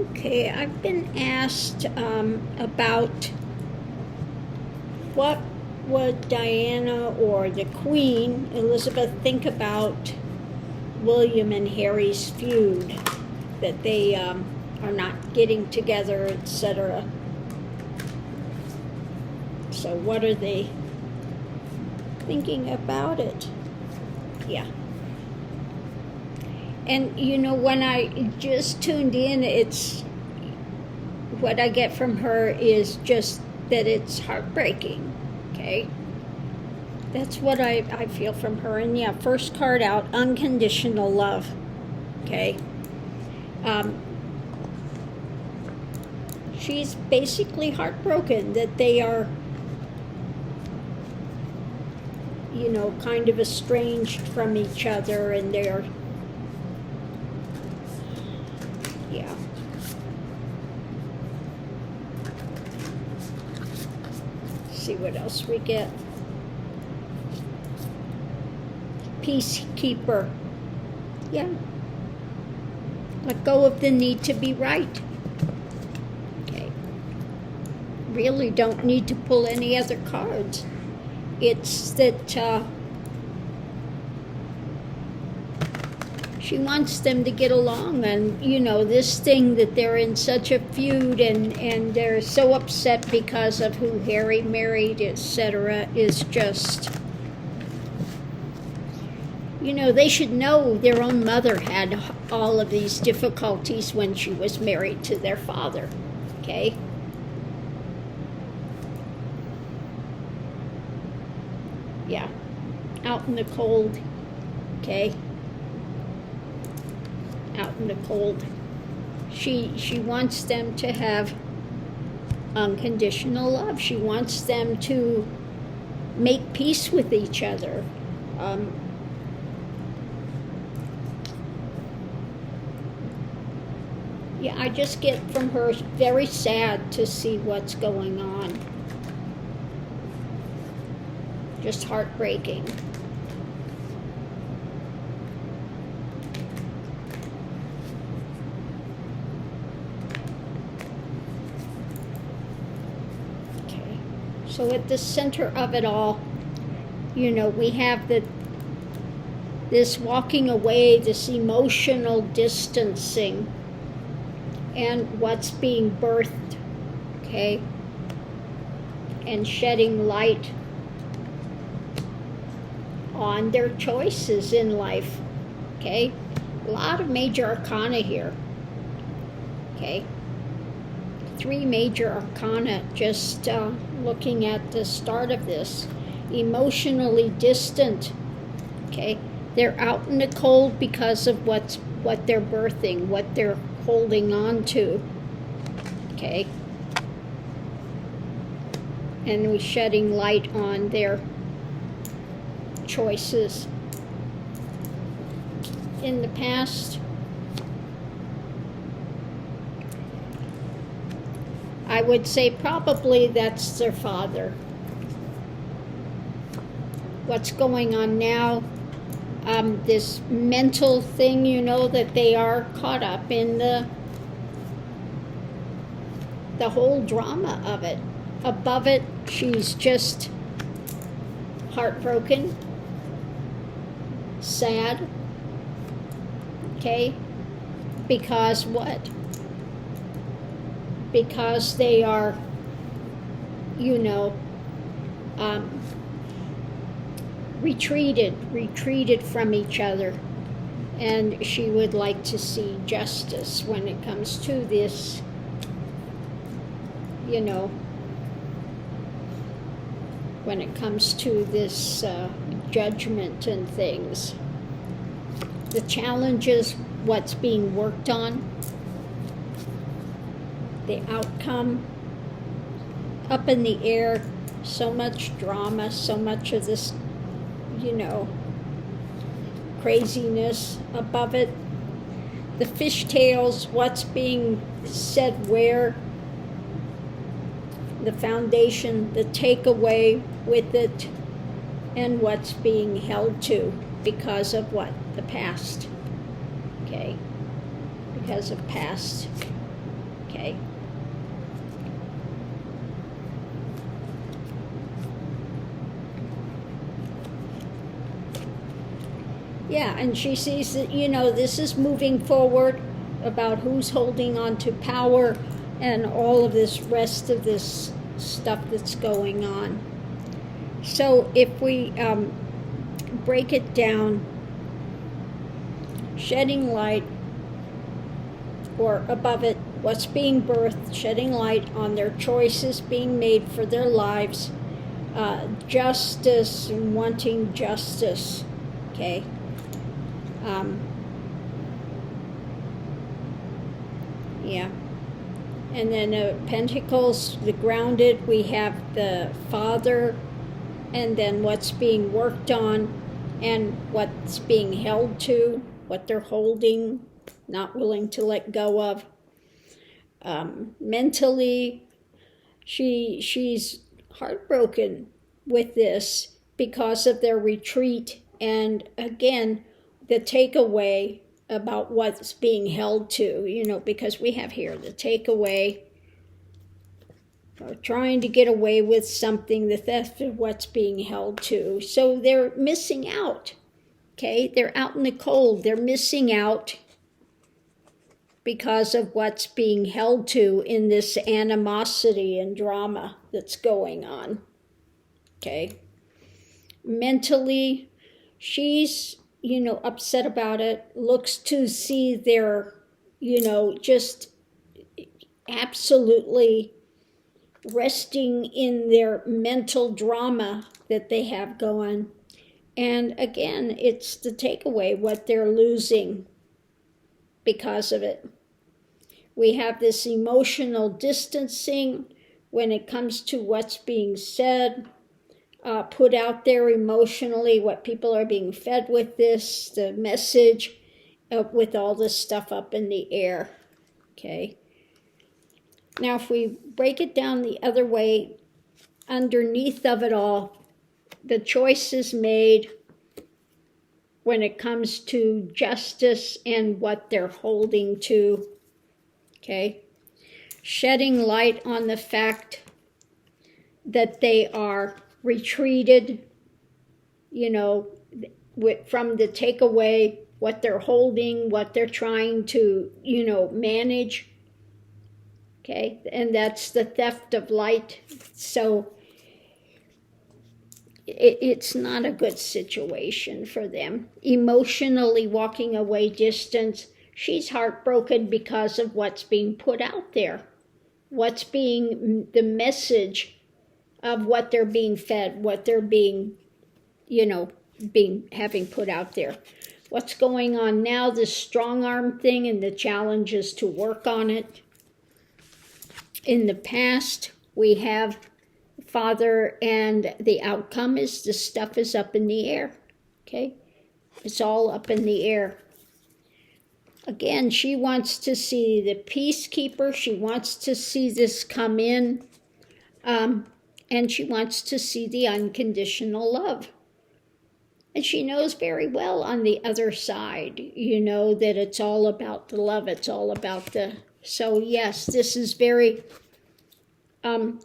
Okay, I've been asked about what would Diana or the Queen, Elizabeth, think about William and Harry's feud, that they are not getting together, etc. So what are they thinking about it? Yeah. And you know, when I just tuned in, it's what I get from her is just that it's heartbreaking. Okay, that's what I feel from her. And yeah, first card out, unconditional love. Okay, she's basically heartbroken that they are, you know, kind of estranged from each other, and they're, yeah. See what else we get. Peacekeeper. Yeah. Let go of the need to be right. Okay. Really don't need to pull any other cards. It's that she wants them to get along, and you know, this thing that they're in such a feud and they're so upset because of who Harry married, etc., is just, you know, they should know their own mother had all of these difficulties when she was married to their father. Okay? Yeah. Out in the cold. Okay? Out in the cold. She wants them to have unconditional love. She wants them to make peace with each other. Yeah, I just get from her very sad to see what's going on. Just heartbreaking. Okay, so at the center of it all, you know, we have this walking away, this emotional distancing, and what's being birthed, okay, and shedding light on their choices in life. Okay, a lot of major arcana here. Okay, 3 major arcana just looking at the start of this. Emotionally distant. Okay, they're out in the cold because of what they're birthing, what they're holding on to. Okay, and we're shedding light on their choices in the past. I would say probably that's their father. What's going on now, this mental thing, you know, that they are caught up in the whole drama of it. Above it, she's just heartbroken, sad, okay, because what? Because they are, you know, retreated from each other, and she would like to see justice when it comes to this, you know, when it comes to this judgment and things. The challenge is what's being worked on, the outcome, up in the air, so much drama, so much of this, you know, craziness above it. The fishtails, what's being said where, the foundation, the takeaway with it, and what's being held to because of what? The past. Okay? Because of past Okay. Yeah, and she sees that, this is moving forward about who's holding on to power and all of this rest of this stuff that's going on. So if we break it down, shedding light, or above it, what's being birthed, shedding light on their choices being made for their lives, justice and wanting justice, okay? Yeah. And then Pentacles, the grounded, we have the Father, and then what's being worked on and what's being held to, what they're holding, not willing to let go of. Mentally, she's heartbroken with this because of their retreat, and again, the takeaway about what's being held to, because we have here the takeaway, or trying to get away with something, the theft of what's being held to. So they're missing out, okay? They're out in the cold. They're missing out because of what's being held to in this animosity and drama that's going on, okay? Mentally, she's, upset about it, looks to see their, just absolutely resting in their mental drama that they have going. And again, it's the takeaway, what they're losing because of it. We have this emotional distancing when it comes to what's being said, put out there emotionally, what people are being fed with this, the message, with all this stuff up in the air, okay? Now, if we break it down the other way, underneath of it all, the choices made when it comes to justice and what they're holding to, okay? Shedding light on the fact that they are retreated, from the takeaway, what they're holding, what they're trying to, manage, okay? And that's the theft of light. So it's not a good situation for them. Emotionally walking away distance, she's heartbroken because of what's being put out there, what's being the message of what they're being fed, what they're being, having put out there. What's going on now, this strong arm thing and the challenges to work on it. In the past, we have Father, and the outcome is the stuff is up in the air, okay? It's all up in the air. Again, she wants to see the peacekeeper. She wants to see this come in, and she wants to see the unconditional love. And she knows very well on the other side, that it's all about the love. It's all about the... So yes, this is very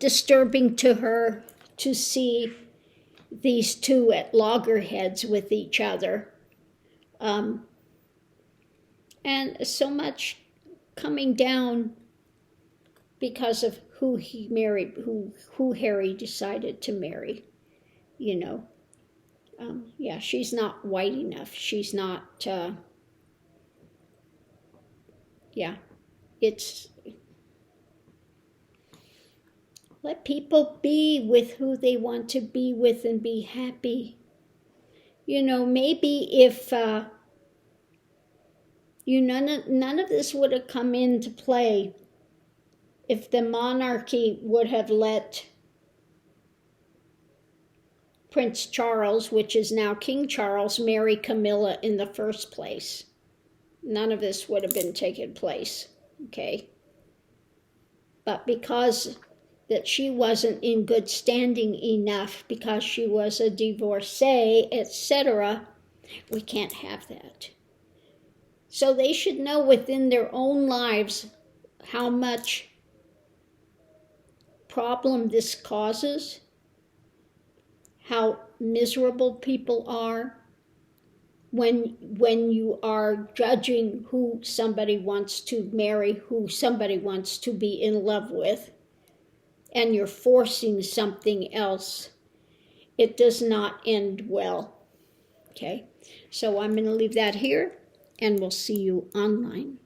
disturbing to her to see these two at loggerheads with each other. And so much coming down because of who he married, who Harry decided to marry, yeah, she's not white enough. She's not, it's... Let people be with who they want to be with and be happy. Maybe if none of this would have come into play if the monarchy would have let Prince Charles, which is now King Charles, marry Camilla in the first place. None of this would have been taking place, okay? But because that she wasn't in good standing enough, because she was a divorcee, etc., we can't have that. So they should know within their own lives how much problem this causes, how miserable people are when you are judging who somebody wants to marry, who somebody wants to be in love with, and you're forcing something else. It does not end well. Okay, so I'm going to leave that here, and we'll see you online.